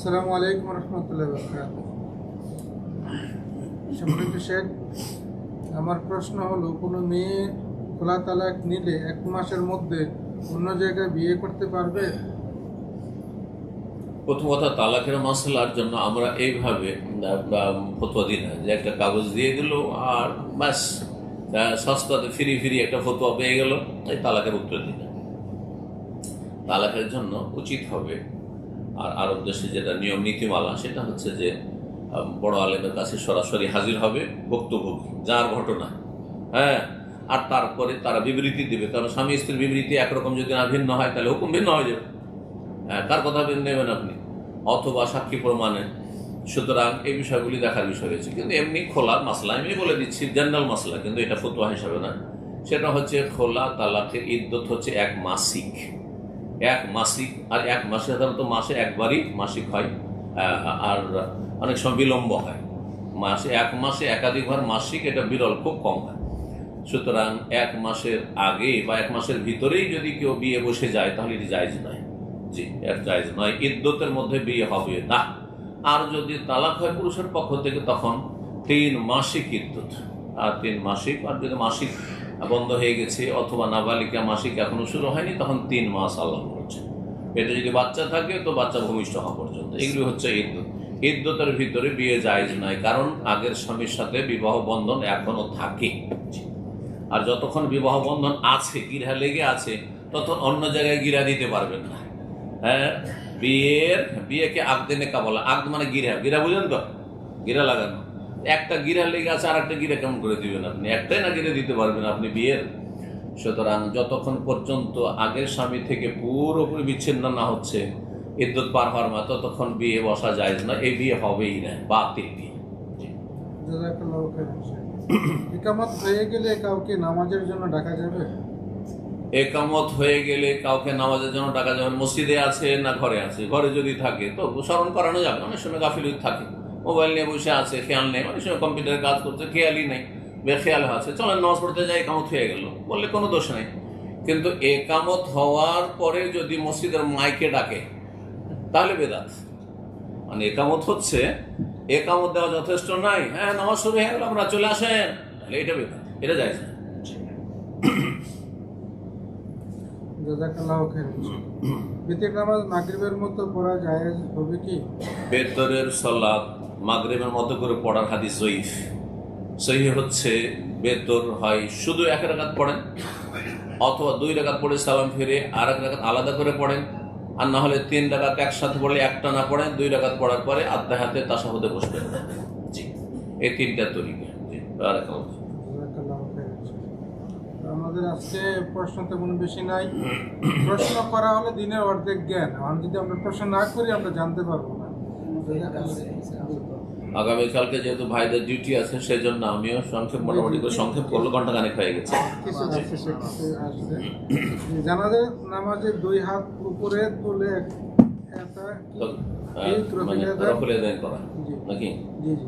আসসালামু আলাইকুম রহমতুল্লাহ বরকাতুহু। সম্মানিত শেখ, আমার প্রশ্ন হলো, কোনো মেয়ে খোলা তালাক নিলে 1 মাসের মধ্যে অন্য জায়গায় বিয়ে করতে পারবে? প্রথম কথা, তালাকের মাসলার জন্য আমরা এইভাবে ফতোয়া দিই না যে একটা কাগজ দিয়ে দিল আর ব্যাস সস্তাতে ফিরি একটা ফতোয়া পেয়ে গেল, এই তালাকের উত্তর দিই না। তালাকের জন্য উচিত হবে, আর আরব দেশে যেটা নিয়ম নীতিমালা সেটা হচ্ছে যে বড় আলেমের কাছে সরাসরি হাজির হবে ভুক্তভোগী, যার ঘটনা, হ্যাঁ, আর তারপরে তারা বিবৃতি দিবে। কারণ স্বামী স্ত্রীর বিবৃতি একরকম যদি না ভিন্ন হয় তাহলে হুকুম ভিন্ন হয়ে যাবে। কার কথা নেবেন আপনি, অথবা সাক্ষী প্রমাণে। সুতরাং এই বিষয়গুলি দেখার বিষয় রয়েছে। কিন্তু এমনি খোলা মাসলা আমি বলে দিচ্ছি, জেনারেল মাসলা, কিন্তু এটা ফতোয়া হিসাবে না। সেটা হচ্ছে খোলা তালাকের ইদ্যত হচ্ছে 1 মাসিক। 1 মাসিক, আর 1 মাসে সাধারণত মাসে একবারই মাসিক হয়, আর অনেক সময় বিলম্ব হয়। মাসে 1 মাসে একাধিকবার মাসিক, এটা বিরল, খুব কম হয়। সুতরাং 1 মাসের আগে বা 1 মাসের ভিতরেই যদি কেউ বিয়ে বসে যায় তাহলে এটি জায়েজ নয়। জি, এর জায়েজ নয়, ইদ্যতের মধ্যে বিয়ে হবে না। আর যদি তালাক হয় পুরুষের পক্ষ থেকে তখন 3 মাসিক ইদ্যত, আর 3 মাসিক। আর যদি মাসিক বন্ধ হয়ে গেছে অথবা নাবালিকা মাসিক এখনো শুরু হয়নি তখন 3 মাস আল্লাহ বলছে। এটা যদি বাচ্চা থাকে তো বাচ্চা ভূমিষ্ঠ হওয়া পর্যন্ত, এগুলি হচ্ছে ইদ্যত। ইদ্যতের ভিতরে বিয়ে জায়েজ নয়, কারণ আগের স্বামীর সাথে বিবাহ বন্ধন এখনো থাকে। আর যতক্ষণ বিবাহ বন্ধন আছে, গিরা লেগে আছে, তখন অন্য জায়গায় গিরা দিতে পারবেন না। হ্যাঁ, বিয়েকে আগদে নেকা বলা। আগদ মানে গিরা বুঝেন তো, গিরা লাগানো। একটা গিরা লেগে আছে আর একটা গিরা কেমন করে দিবেন আপনি? একটাই না গিরে দিতে পারবেন আপনি বিয়ের। সুতরাং যতক্ষণ পর্যন্ত আগের স্বামী থেকে পুরোপুরি বিচ্ছিন্ন না হচ্ছে, ইদ্যত পার হওয়ার মা, ততক্ষণ বিয়ে বসা যায় না। এই বিয়ে হবেই না, বাতিল বিয়ে। জাযাকাল্লাহু খাইরান। ইকামত হয়ে গেলে কাউকে নামাজের জন্য ডাকা যাবে? একামত হয়ে গেলে কাউকে নামাজের জন্য ডাকা যাবে? মসজিদে আছে না ঘরে আছে? ঘরে যদি থাকে তো স্মরণ করানো যাবে। অনেক সময় গাফিলতি থাকে, মোবাইল নিয়ে বসে আছে, খেয়াল নেই। অনেক সময় কম্পিউটারে কাজ করছে, খেয়ালই নেই, বেখেয়াল আছে, চলেন নামাজ পড়তে যাই, একামত হয়ে গেল, বললে কোনো দোষ নেই। কিন্তু একামত হওয়ার পরে যদি মসজিদের মাইকে ডাকে তাহলে বেদাত। মানে একামত হচ্ছে, একামত দেওয়া যথেষ্ট নাই, হ্যাঁ নামাজ শুরু হয়ে গেল আমরা চলে আসেন, তাহলে এটা বেদাত, এটা যায় না। জাযাকাল্লাহু খাইরান। বিতির নামাজ মাগরিবের মতো পড়া জায়েজ হবে কি? বেতরের সালাত মাগরিবের মতো করে পড়ার হাদিস জয়ীফ। সহিহ হচ্ছে বেতর হয় শুধু 1 রাকাত পড়েন, অথবা 2 রাকাত পড়ে সালাম ফিরে আর 1 রাকাত আলাদা করে পড়েন, আর না হলে 3 রাকাত একসাথে পড়লে একটা না পড়েন, 2 রাকাত পড়ার পরে আত্মাহাতে তাশাহুদে বসবেন। জি, এই 3টা তরিকা। জি, বারাকাল্লাহ। জাযাকাল্লাহু খাইরান। আমাদের আজকে প্রশ্ন তো কোনো বেশি নাই। প্রশ্ন করা হলে দিনের অর্ধেক জ্ঞান। আর যদি আমরা প্রশ্ন না করি আমরা জানতে পারবো না। আগামীকালকে যেহেতু ভাইদের ডিউটি আছে সেই জন্য আমিও মোটামুটি করে সংক্ষেপ করলে ঘন্টা খানেক হয়ে গেছে। কিছু আসছে। জানাজার নামাজে 2 হাত উপরে তুলে রফুল আযান করা নাকি? জি জি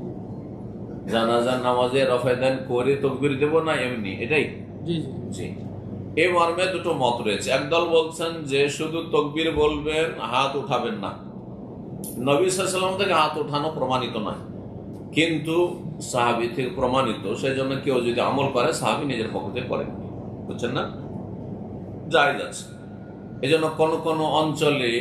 জানাজার নামাজে রফা আযান করে তাকবীর দেব না এমনি, এটাই? জি জি জি, এই মর্মে দুটো মত রয়েছে। একদল বলছেন যে শুধু তাকবীর বলবেন, হাত উঠাবেন না। নবী সাল্লাল্লাহু আলাইহি ওয়াসাল্লাম থেকে হাত উঠানো প্রমাণিত নয়, কিন্তু সাহাবী থেকে প্রমাণিত। সেই জন্য কেউ যদি আমল করে সাহাবী নিজের পক্ষ থেকে করেন, বুঝছেন না, জায়েজ আছে। এই জন্য কোন কোন অঞ্চলে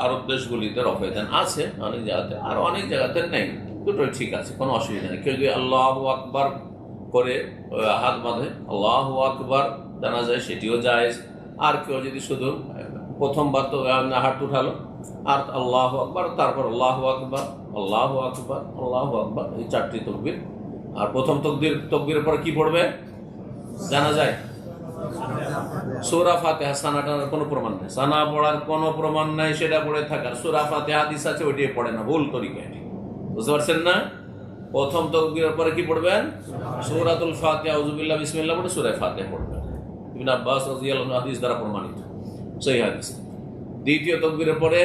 আরব দেশগুলিতে রফা আযান আছে অনেক জায়গাতে, আর অনেক জায়গাতে নেই। দুটোই ঠিক আছে, কোনো অসুবিধা নেই। কেউ যদি আল্লাহু আকবার করে হাত বাঁধে, আল্লাহু আকবার জানা যায়, সেটিও জায়েজ। আর কেউ যদি শুধু প্রথমবার তো হাত উঠালো আর আল্লাহু আকবার, তারপর আল্লাহু আকবার, আল্লাহু আকবার, আল্লাহু আকবার, এই 4টি তাকবীর। আর প্রথম তাকবীরের পরে কি পড়বে জানা যায়? সূরা ফাতিহা। সানাটার কোনো প্রমাণ নেই, সানা পড়ার কোনো প্রমাণ নাই, সেটা পড়ে থাকার। সূরা ফাতিহা হাদিস আছে, ওইটাই পড়ে না, ভুল তরিকা এটি, বুঝতে পারছেন না? প্রথম তাকবীরের পরে কি পড়বেন? সূরাতুল ফাতিহা, আউযু বিল্লাহি বিসমিল্লাহ পড়ে সূরা ফাতিহা পড়বেন। ইবনে আব্বাস রাদিয়াল্লাহু আনহু হাদিস দ্বারা প্রমাণিত, সহিহ হাদিস। দ্বিতীয় তাকবীরের পরে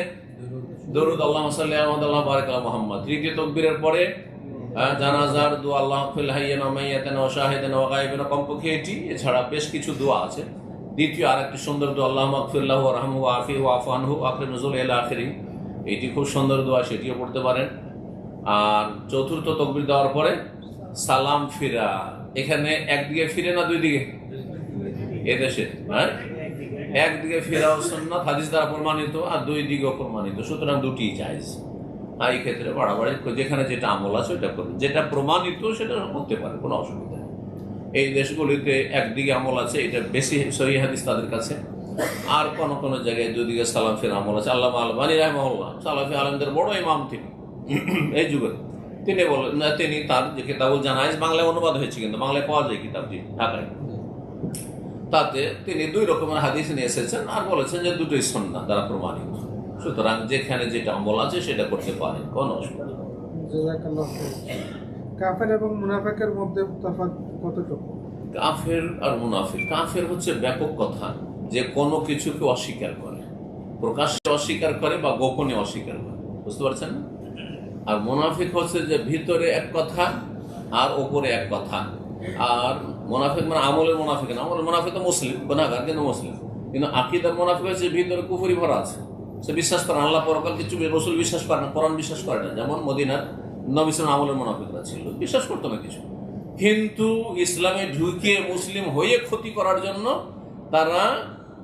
দরুদ, আল্লাহুম্মা সাল্লি আলা মুহাম্মাদ ওয়া বারিক আলা মুহাম্মাদ। তৃতীয় তাকবীরের পরে জানাজার দোয়া, আল্লাহু ফিল হাইয়িনা ওয়া মাইয়াতিনা ওয়া শাহিদিনা ওয়া গায়বিনা, কমপক্ষে এটি। এছাড়া বেশ কিছু দোয়া আছে। দ্বিতীয় আরেকটি সুন্দর দোয়া, আল্লাহুম্মা গফির লাহু ওয়ারহামহু ওয়া আফিহি ওয়া আফু আনহু ওয়া আকরিম নুজুল ইলা আখিরি। এটি খুব সুন্দর দোয়া, সেটিও পড়তে পারেন। আর চতুর্থ তাকবীর দেওয়ার পরে সালাম ফিরা, এখানে একদিকে ফিরে না দুই দিকে? এদেশে হ্যাঁ একদিকে ফেরাও সুন্নাত হাদিস দ্বারা প্রমাণিত, আর দুই দিকেও প্রমাণিত, সুতরাং দুটি জায়েজ। এই ক্ষেত্রে বাড়াবাড়ি যেখানে যেটা আমল আছে ওটা করবে, যেটা প্রমাণিত সেটা করতে পারে, কোনো অসুবিধা নেই। এই দেশগুলিতে একদিকে আমল আছে, এটা বেশি সহিহ হাদিস তাদের কাছে। আর কোন জায়গায় দুদিকে সালাম ফেরা আমল আছে। আল্লামা আলবানী রাহিমাহুল্লাহ সালাফি আলেমদের বড় ইমাম তিনি এই যুগে। তিনি বলেন, তিনি তার যে কিতাবুল জানাইজ বাংলায় অনুবাদ হয়েছে, কিন্তু বাংলায় পাওয়া যায় কিতাবটি ঢাকায়, তাতে তিনি দুই রকমের হাদিস নিয়ে এসেছেন আর বলেছেন যে দুটোই সুন্নাত দ্বারা প্রমাণিত, সুতরাং যেখানে যেটা আমল আছে সেটা করতে পারেন, কোনো অসুবিধা নেই। জাযাকাল্লাহু খাইর। কাফের এবং মুনাফিকের মধ্যে তফাৎ কতটুকু? কাফের আর মুনাফিক, কাফের হচ্ছে ব্যাপক কথা, যে কোনো কিছুকে অস্বীকার করে, প্রকাশ্যে অস্বীকার করে বা গোপনে অস্বীকার করে, বুঝতে পারছেন না? আর মুনাফিক হচ্ছে যে ভিতরে এক কথা আর ওপরে এক কথা। আর মুনাফিক মানে আমলের মুনাফিক না, আমলের মুনাফিক তো মুসলিম, গুনাহগার কিন্তু মুসলিম, কিন্তু আকীদার মুনাফিক হচ্ছে ভিতরে কুফরি ভরা আছে। সে বিশ্বাস করে না আল্লাহ পরকাল, কিছু রসুল বিশ্বাস করে না, কোরআন বিশ্বাস করে না। যেমন মদিনার নবী সাল্লাল্লাহু আমলের মুনাফিকরা ছিল, বিশ্বাস করতো না কিছু, কিন্তু ইসলামে ঢুকিয়ে মুসলিম হয়ে ক্ষতি করার জন্য তারা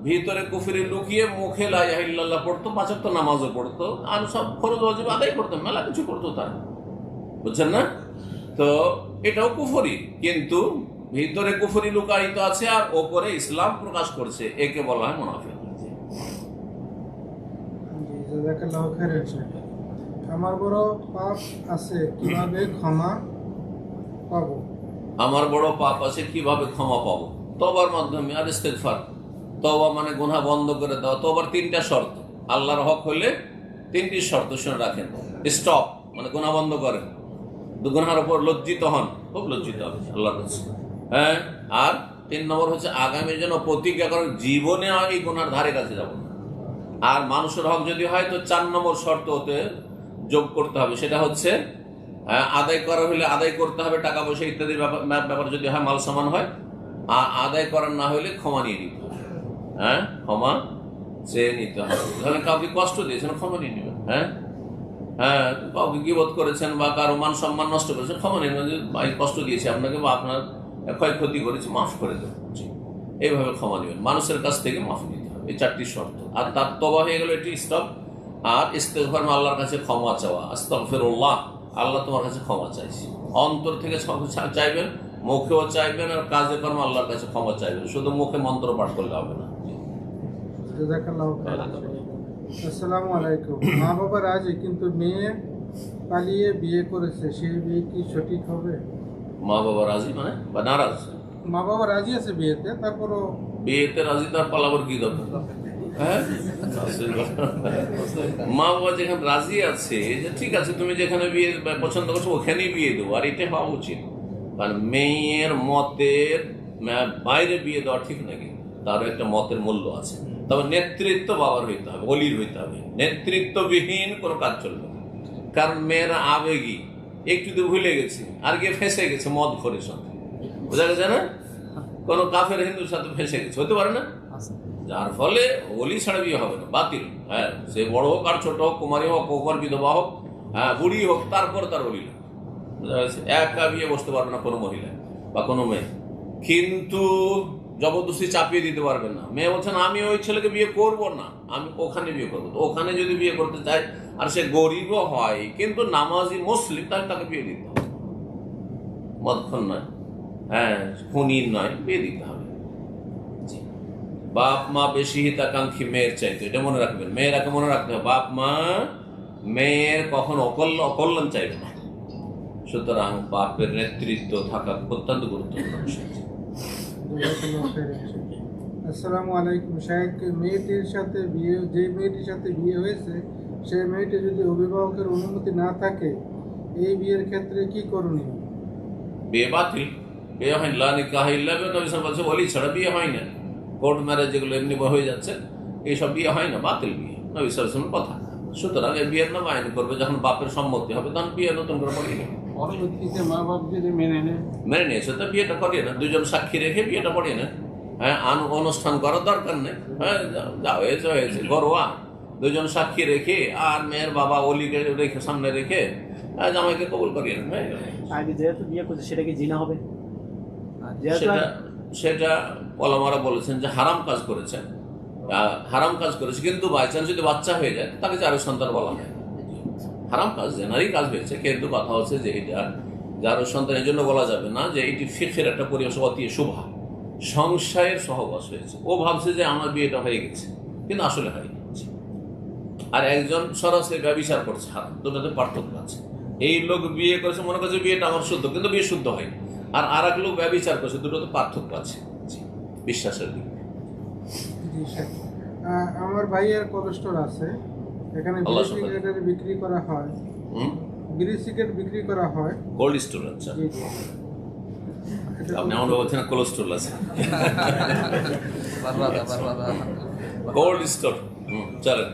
ভিতরে কুফরি লুকিয়ে মুখে লা ইলাহা ইল্লাল্লাহ পড়তো, 5 ওয়াক্ত নামাজও পড়তো, আর সব ফরজ ওয়াজিব আদায় করতো, মেলা কিছু করতো তারা, বুঝছেন না? তো এটাও কুফরি, কিন্তু ভিতরে কুফরি লুকায়িত আছে আর ওপরে ইসলাম প্রকাশ করছে, একে বলা হয় মুনাফিক। জাযাকাল্লাহু খাইর। আমার বড় পাপ আছে, কিভাবে ক্ষমা পাবো? আমার বড় পাপ আছে, কিভাবে ক্ষমা পাবো? তওবার মাধ্যমে আর ইস্তেগফার। তওবা মানে গুনাহ বন্ধ করে দেওয়া। তওবার 3টা শর্ত, আল্লাহর হক হইলে 3টি শর্ত শুনে রাখেন। স্টপ মানে গুনাহ বন্ধ করেন, গুনাহের উপর লজ্জিত হন, খুব লজ্জিত হবে আল্লাহর কাছে, হ্যাঁ। আর 3 নম্বর হচ্ছে আগামীর জন্য প্রতিজ্ঞা করেন, জীবনে এই গুনার ধারে কাছে যাব না। আর মানুষের হক যদি হয় তো 4 নম্বর শর্ত হতে যোগ করতে হবে, সেটা হচ্ছে আদায় করা হলে আদায় করতে হবে, টাকা পয়সা ইত্যাদির ব্যাপার যদি হয়, মাল সামান হয়। আর আদায় করার না হলে ক্ষমা নিয়ে নিতে হবে, হ্যাঁ, ক্ষমা চেয়ে নিতে হবে। ধরেন কাউকে কষ্ট দিয়েছেন, ক্ষমা নিয়ে নেবেন, হ্যাঁ হ্যাঁ, কাউকে গীবত করেছেন বা কারো মান সম্মান নষ্ট করেছেন, ক্ষমা নিয়ে নেবেন, ভাই কষ্ট দিয়েছি আপনাকে বা আপনার ক্ষয়ক্ষতি করেছি, মাফ করে দেবেন, এইভাবে ক্ষমা নেবেন, মানুষের কাছ থেকে মাফ নিতে হবে। এই 4টি শর্ত। আর তার তওবা হয়ে গেল, এটি স্টপ। আর ইস্তেগফার আল্লাহর কাছে ক্ষমা চাওয়া, আস্তাগফিরুল্লাহ, আল্লাহ তোমার কাছে ক্ষমা চাইছি, অন্তর থেকে চাইবেন, মুখেও চাইবেন, আর কাজে কর্ম আল্লাহর কাছে ক্ষমা চাইবেন, শুধু মুখে মন্ত্র পাঠ করলে হবে না। জাযাকাল্লাহু খাইর। আসসালামু আলাইকুম। মা বাবা রাজি, কিন্তু মেয়ে পালিয়ে বিয়ে করেছে, সেই বিয়ে কি সঠিক হবে? মা বাবা রাজি মানে বা নারাজ? মা বাবা রাজি আছে বিয়েতে, তারপরও বিয়েতে রাজি, তার পালাবার কি দরকার? হ্যাঁ, মা বাবা যেখানে রাজি আছে, যে ঠিক আছে তুমি যেখানে বিয়ে পছন্দ করছো ওখানেই বিয়ে দেবো, আর এটা হওয়া উচিত। কারণ মেয়ের মতের বাইরে বিয়ে দেওয়া ঠিক নাকি, তারও একটা মতের মূল্য আছে। তবে নেতৃত্ব বাবার হইতে হবে, অলির হইতে হবে, নেতৃত্ববিহীন কোনো কাজ চলবে না। কারণ মেয়েরা আবেগী, একটু তো ভুলে গেছে আর গিয়ে ফেঁসে গেছে মদ খোরের সাথে, বোঝা গেছে না? কোনো কাফের হিন্দুর সাথে ফেঁসে গেছে, হতে পারে না? যার ফলে অলি ছাড়া বিয়ে হবে না, বাতিল। হ্যাঁ, সে বড় হোক আর ছোট হোক, কুমারী হোক, কোকর বিধবা হোক, হ্যাঁ বুড়ি হোক, তারপর তার অলি লাগবে। একা বিয়ে বসতে পারবে না কোনো মহিলা বা কোনো মেয়ে, কিন্তু জবরদস্তি চাপিয়ে দিতে পারবে না। মেয়ে বলছেন আমি ওই ছেলেকে বিয়ে করব না, আমি ওখানে বিয়ে করবো। তো ওখানে যদি বিয়ে করতে চায় আর সে গরিবও হয় কিন্তু নামাজি মুসলিম, তাহলে তাকে বিয়ে দিতে হবে, মদখন নয়, হ্যাঁ খুনি নয়, বিয়ে দিতে হবে। বাপ মা বেশি হিতাকাঙ্ক্ষী মেয়ের চাইতে, এটা মনে রাখবেন, মেয়েরাকে মনে রাখতে হবে, বাপ মা মেয়ের কখনো অকল্যাণ চাইবে না। সুতরাং বাপের নেতৃত্ব থাকা অত্যন্ত গুরুত্বপূর্ণ বিষয়। আসসালামু আলাইকুম। শাহেদ, মেয়েটির সাথে বিয়ে, যে মেয়েটির সাথে বিয়ে হয়েছে সেই মেয়েটি যদি অভিভাবকের অনুমতি না থাকে, এই বিয়ের ক্ষেত্রে কি করণীয়? বিয়ে বাতিল, বিয়ে হয় লা নিকাহা ইল্লা বিহি, নবী সাল্লাল্লাহু আলাইহি ওয়াসাল্লাম বলেছে ওলি ছাড়া বিয়ে হয় না। কোর্ট ম্যারেজ যেগুলো এমনি হয়ে যাচ্ছে, এইসব বিয়ে হয় না, বাতিল বিয়ে, নবী সাল্লাল্লাহু আলাইহি ওয়াসাল্লামের কথা। সুতরাং এই বিয়ের নাম আইন করবে, যখন বাপের সম্মতি হবে তখন বিয়ে নতুন করে পড়িয়ে নেবে। পরবর্তীতে মা বাপ যদি মেনে নিয়েছে তো বিয়েটা করিয়ে না, 2জন সাক্ষী রেখে বিয়েটা পড়িয়ে না। হ্যাঁ, অনুষ্ঠান করার দরকার নেই, হ্যাঁ যা হয়েছে হয়েছে, ঘরোয়া দুজন সাক্ষী রেখে আর মেয়ের বাবা অলিকে রেখে সামনে রেখে জামাইকে কবুল করিয়ে নেন, হয়ে গেল। আগে যেহেতু বিয়ে করছে সেটা কি জিনা হবে? আর যেহেতু সেটা সেটা ওলামারা বলেছেন যে হারাম কাজ করেছেন, হারাম কাজ করেছে, কিন্তু বাই চান্স যদি বাচ্চা হয়ে যায় তাকে চারের সন্তান বলা হয়। হারাম কাজ জেনারই কাজ হয়েছে, কিন্তু কথা হচ্ছে যে এটা যার সন্তান এই জন্য বলা যাবে না যে এটি ফিখের একটা পরিবেশ অতি শুভা সংশয়ের সহবাস হয়েছে। ও ভাবছে যে আমার বিয়েটা হয়ে গেছে, কিন্তু আসলে হয়নি। আর একজন সরাসরি ব্যভিচার করছে, হারাম, দুটোতে পার্থক্য আছে। এই লোক বিয়ে করেছে মনে করছে বিয়েটা আমার শুদ্ধ, কিন্তু বিয়ে শুদ্ধ হয়নি। আর এক লোক ব্যভিচার করছে, দুটোতে পার্থক্য আছে বিশ্বাসের দিকে। জি স্যার, আমার ভাইয়ের কোলেস্ট্রল আছে, এখানে আল্লাহ বিড়ি সিগারেটের বিক্রি করা হয়, বিড়ি সিগারেট বিক্রি করা হয়। কোল্ড স্টোর, আচ্ছা, জি, জি। আপনি আমার বলছেন কোলেস্ট্রল আছে, কোল্ড স্টোর, চলেন,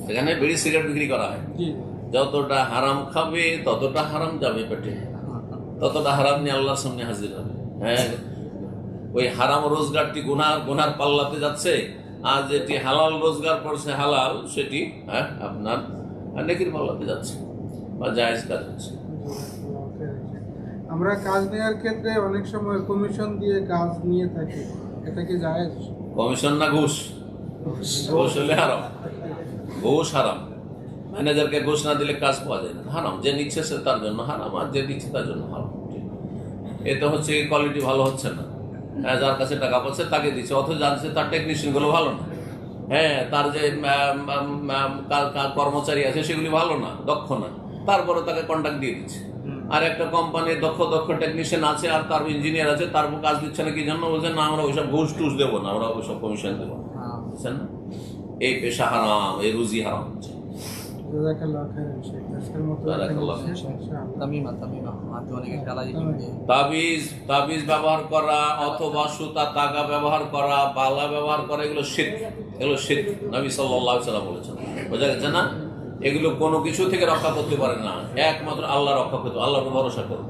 এখানে বিড়ি সিগারেট বিক্রি করা হয়। জি, যতটা হারাম খাবে ততটা হারাম যাবে পেটে, ততটা হারাম নিয়ে আল্লাহর সামনে হাজির হবে। হ্যাঁ, ওই হারাম রোজগারটি গুনার পাল্লাতে যাচ্ছে, আর যেটি হালাল রোজগার করছে হালাল, সেটি আপনার নেকির পাল্লাতে যাচ্ছে বা জায়েজ কাজ হচ্ছে। আমরা কাজ নেওয়ার ক্ষেত্রে অনেক সময় কমিশন দিয়ে কাজ নিয়ে থাকি, এটা কি জায়েজ? কমিশন না ঘুষ? ঘুষ হলে হারাম, ঘুষ হারাম। ম্যানেজারকে ঘুষ না দিলে কাজ পাওয়া যায় না, হারাম। যে নিচ্ছে সে তার জন্য হারাম, আর যে দিচ্ছে তার জন্য হারাম। এতে হচ্ছে কোয়ালিটি ভালো হচ্ছে না। যার কাছে টাকা পাচ্ছে তাকে দিচ্ছে, অথচ জানছে তার টেকনিশিয়ান গুলো ভালো না। হ্যাঁ, তার যে কর্মচারী আছে সেগুলি ভালো না, দক্ষ না, তারপরে তাকে কন্ট্রাক্ট দিয়ে দিচ্ছে। আর একটা কোম্পানির দক্ষ টেকনিশিয়ান আছে আর তার ইঞ্জিনিয়ার আছে, তার কাজ দিচ্ছে না, কি জন্য? বলছেন না আমরা ওইসব ঘুষ টুস দেবো না, আমরা ওইসব কমিশন দেবো না। বুঝছেন না? এই পেশা হারাম, এই রুজি হারাম হচ্ছে। জাযাকাল্লাহু খাইরান শেখ, আজকের মতো জাযাকাল্লাহ। তাবিজ ব্যবহার করা অথবা সুতা তাগা ব্যবহার করা, বালা ব্যবহার করা, এগুলো শিরক, এগুলো শিরক। নবী সাল্লাল্লাহু আলাইহি ওয়াসাল্লাম বলেছেন, বোঝা গেছে না? এগুলো কোনো কিছু থেকে রক্ষা করতে পারে না, একমাত্র আল্লাহ রক্ষা করতে, আল্লাহর উপর ভরসা করুন।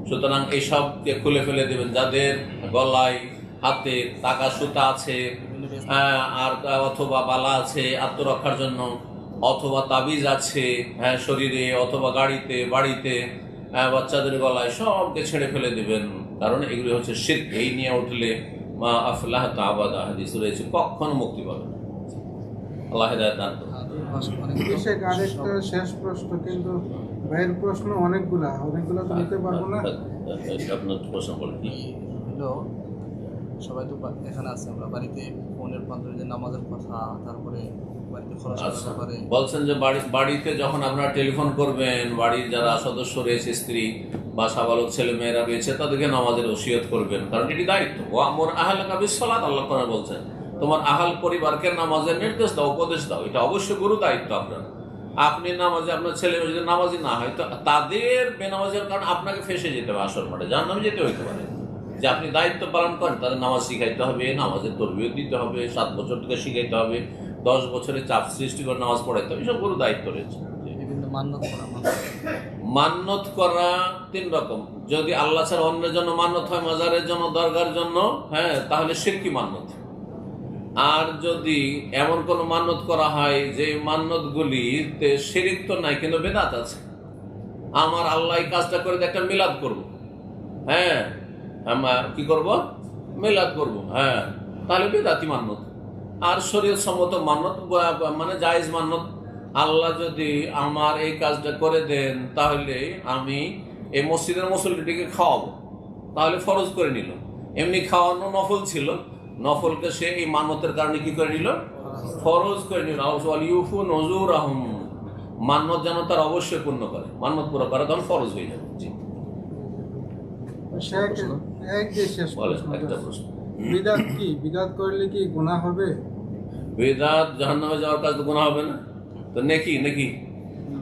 সুতরাং এইসবকে খুলে ফেলে দেবেন। যাদের গলায় হাতে তাগা সুতা আছে, আর অথবা বালা আছে আত্মরক্ষার জন্য, অথবা তাবিজ আছে শরীরে অথবা গাড়িতে বাড়িতে, বাচ্চাদের গলায়, সবকে ছেড়ে ফেলে দিবেন, কারণ এগুলি হচ্ছে শিরক। এই নিয়ে উঠলে মা আফলাহ তাবাদা হাদিস রয়েছে, কখনো মুক্তি পাবে না। আল্লাহ হেদায়েত দান করুন। শেখ, আরেকটা শেষ প্রশ্ন, কিন্তু ভাইয়ের প্রশ্ন অনেকগুলা তো নিতে পারবো না। আপনার প্রশ্ন বলেন। হলো সবাই তো এখানে আছে, আমরা বাড়িতে ফোনের মাধ্যমে যে নামাজের কথা, তারপরে বাড়িতে খরচ ব্যাপারে বলছেন যে বাড়িতে যখন আপনারা টেলিফোন করবেন, বাড়ির যারা সদস্য রয়েছে, স্ত্রী বা সাবালক ছেলে মেয়েরা রয়েছে, তাদেরকে নামাজের ওসিয়ত করবেন, কারণ এটি দায়িত্ব। ও আমর আহলাকা বিসসালাত, আল্লাহ তাআলা বলছেন তোমার আহাল পরিবারকে নামাজের নির্দেশ দাও, উপদেশ দাও। এটা অবশ্যই গুরু দায়িত্ব আপনার। আপনি নামাজে, আপনার ছেলে যদি নামাজি না হয়, তো তাদের বেনামাজের কারণে আপনাকে ফেসে যেতে হবে, আসর মাঠে জাহান্নামে যেতে হইতে পারে। যে আপনি দায়িত্ব পালন করেন, তাদের নামাজ শিখাইতে হবে, নামাজের তরবিয়ত দিতে হবে, 7 বছর থেকে শিখাইতে হবে, 10 বছরে চাপ সৃষ্টি করে নামাজ পড়াইতে হবে, এসব গুরু দায়িত্ব রয়েছে। বিভিন্ন মান্নত করা 3 রকম। যদি আল্লাহ ছাড়া অন্যের জন্য মান্নত হয়, মাজারের জন্য, দরগার জন্য, তাহলে শিরকি মান্নত। আর যদি এমন কোন মান্নত করা হয় যে মান্নত গুলিতে শিরিক তো নাই, কিন্তু বেদাত আছে, আমার আল্লাহ এই কাজটা করে একটা মিলাদ করব, আমরা কি করব? মিলাদ করব, তাহলে বেদাতি মান্নত। আর শরীয়ত সম্মত মান্নত মানে জায়েজ মান্নত, আল্লাহ যদি আমার এই কাজটা করে দেন তাহলে আমি এই মসজিদের মুসল্লিটিকে খাওয়াবো, তাহলে ফরজ করে নিল। এমনি খাওয়ানো নফল ছিল, নফলকে সে এই মান্যতের কারণে কি করে নিল? ফরজ করে নিল। ইউফু নজুর আহম, মান্যত যেন তার অবশ্যই পূর্ণ করে, মান্যত পুরো করে, তখন ফরজ হয়ে যাবে। জি, একটা প্রশ্ন, বিদআত কি? বিদআত করলে কি গুনাহ হবে? বিদআত জাহান্নামে যাওয়ার কাজ তো গুনাহ হবে না, তো নেকি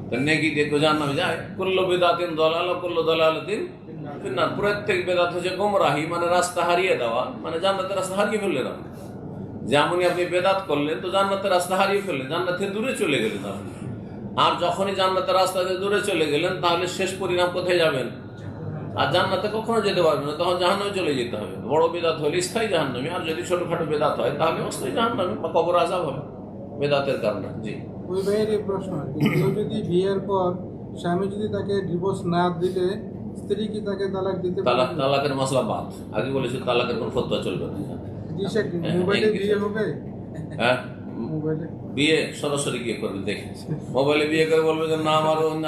তো নেকি দিয়ে জাহান্নামে যায়। কুল্লু বিদআতিন দালালা, কুল্লু দালালাতিন ফিন্নার। প্রত্যেক বেদাত হচ্ছে গোমরাহি, মানে রাস্তা হারিয়ে দেওয়া, মানে জান্নাতের রাস্তা হারিয়ে ফেললেন আপনি। যেমনই আপনি বেদাত করলেন তো জান্নাতের রাস্তা হারিয়ে ফেললেন, জান্নাত থেকে দূরে চলে গেলেন আপনি। আর যখনই জান্নাতের রাস্তা থেকে দূরে চলে গেলেন, তাহলে শেষ পরিণাম কোথায় যাবেন? আর জান্নাতে কখনো যেতে পারবেন না, তখন জাহান্নামে চলে যেতে হবে। বড় বেদাত হলে স্থায়ী জাহান্নামী, আর যদি ছোটখাটো বেদাত হয় তাহলে অস্থায়ী জাহান্নামী বা কবর আযাব হবে। বেদাতের কারণে। জি, ওই ভাইয়ের এই প্রশ্ন আর কি, কেউ যদি বিয়ের পর স্বামী যদি তাকে ডিভোর্স না দিলে স্ত্রী কি তাকে তালাক দিতে পারবে? তালাকের মশলা বাদ। আগে বলেছি তালাকের কোন ফতোয়া চলবে না। জি শেখ, মোবাইলে বিয়ে হবে? হ্যাঁ, মোবাইলে বিয়ে সরাসরি গিয়ে করবে, দেখে মোবাইলে বিয়ে করে বলবে যে না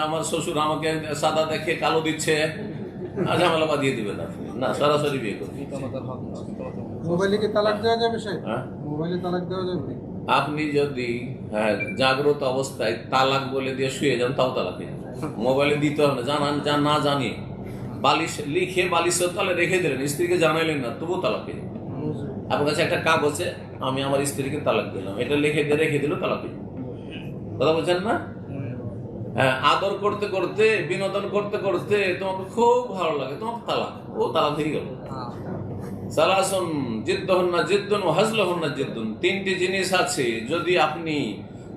আমার শ্বশুর আমাকে সাদা দেখে কালো দিচ্ছে, ঝামেলা বাঁধিয়ে দিবেন আপনি। না, সরাসরি বিয়ে করবে। পিতামাতার হক না, পিতামাতার মোবাইলে কি তালাক দেওয়া যাবে শেখ? হ্যাঁ, মোবাইলে তালাক দেওয়া যাবে? আপনি যদি জাগ্রত অবস্থায় তালাক বলে দিয়ে শুয়ে যান, তাও তালাক হয়ে যাবে। মোবাইলে দিতে হবে না, না জানিয়ে বালিশ লিখে বালিশের তলে রেখে দিলেন, স্ত্রীকে জানাইলেন না, তবুও তালাক হয়ে যাবে। আপনার কাছে একটা কাগজে আমি আমার স্ত্রীকে তালাক দিলাম, এটা রেখে দিল, তালাক হয়ে যাবে। কথা বলছেন না? হ্যাঁ, আদর করতে করতে, বিনোদন করতে করতে তোমাকে খুব ভালো লাগে, তোমাকে তালাক, ও তালাক হয়ে গেল। সালাসুন জিদ্দুহুন্না জিদ্দুন ওয়া হাজলুহুন্না জিদ্দুন, তিনটি জিনিস আছে, যদি আপনি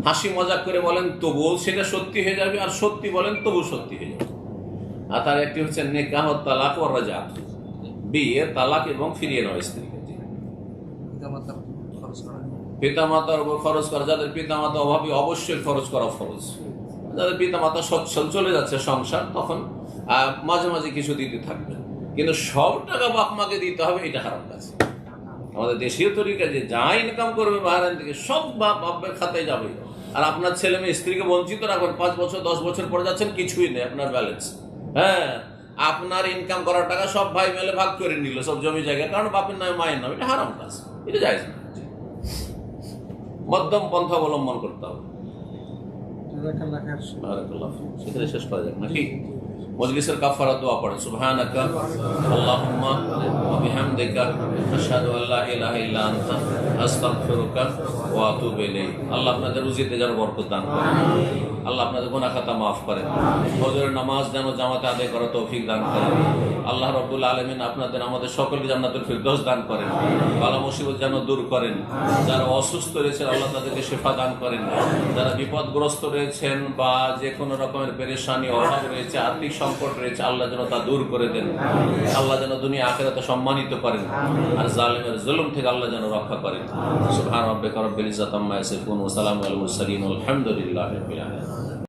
হাসি মজাক করে বলেন তবুও সেটা সত্যি হয়ে যাবে, আর সত্যি বলেন তবু সত্যি হয়ে যাবে। আর তার একটি হচ্ছে নিকাহ তালাক ও রাজাত, বিয়ে, তালাক এবং ফিরিয়ে নেওয়া স্ত্রীকে। পিতামাতার খরচ করা, পিতামাতার উপর খরচ করা, যাদের পিতামাতা অভাবী অবশ্যই খরচ করা ফরজ। যাদের পিতামাতা সচ্ছল চলে যাচ্ছে সংসার, তখন মাঝে মাঝে কিছু দিতে থাকবে, কিন্তু সব টাকা বাপ মাকে দিতে হবে, এটা হারাম কাজ। আমাদের দেশীয় তরিকা যে যা ইনকাম করবে বাহারান থেকে সব বাপের খাতায় যাবে, আর আপনার ছেলে মেয়ে স্ত্রীকে বঞ্চিত রাখবেন, 5 বছর 10 বছর পরে যাচ্ছেন, কিছুই নেই আপনার ব্যালেন্স। হ্যাঁ, আপনার ইনকাম করার টাকা সব ভাই মেলে ভাগ করে নিল, সব জমি জায়গা, কারণ বাপের নামে মায়ের নামে, এটা হারাম কাজ, এটা জায়েজ না। মধ্যম পন্থা অবলম্বন করতে হবে। বারাকাল্লাহ ফিক। সেখানে শেষ করা যাক নাকি? মজলিসের কাফারা দোয়া পড়েন, সুবহানাকা আল্লাহুম্মা ওয়া বিহামদিকা আশহাদু আল্লা ইলাহা ইল্লা আনতা আস্তাগফিরুকা ওয়া আতুবু ইলাইক। আল্লাহ আপনাদের রুজিতে যেন বরকত দান করেন, আল্লাহ আপনাদের গুনাহ খাতা মাফ করেন, ফজরের নামাজ যেন জামাতে আদায় করার তৌফিক দান করেন। আল্লাহ রাব্বুল আলামিন আপনাদের আমাদের সকলকে জান্নাতুল ফিরদৌস দান করেন, বালা মুসিবত যেন দূর করেন। যারা অসুস্থ রয়েছেন আল্লাহ তাদেরকে শিফা দান করেন, যারা বিপদগ্রস্ত রয়েছেন বা যে কোনো রকমের পেরেশানি, অভাব রয়েছে, আর্থিক সংকট রয়েছে, আল্লাহ যেন তা দূর করে দেন। আল্লাহ যেন দুনিয়া আখিরাতে সম্মানিত করেন, আর জালিমের জুলুম থেকে আল্লাহ যেন রক্ষা করেন। সুবহান রাব্বিকা রাব্বিল ইজ্জাতি আম্মা ইয়াসিফুন ওয়া সালামুন আলাল মুরসালিন ওয়াল হামদুলিল্লাহি রাব্বিল আলামিন।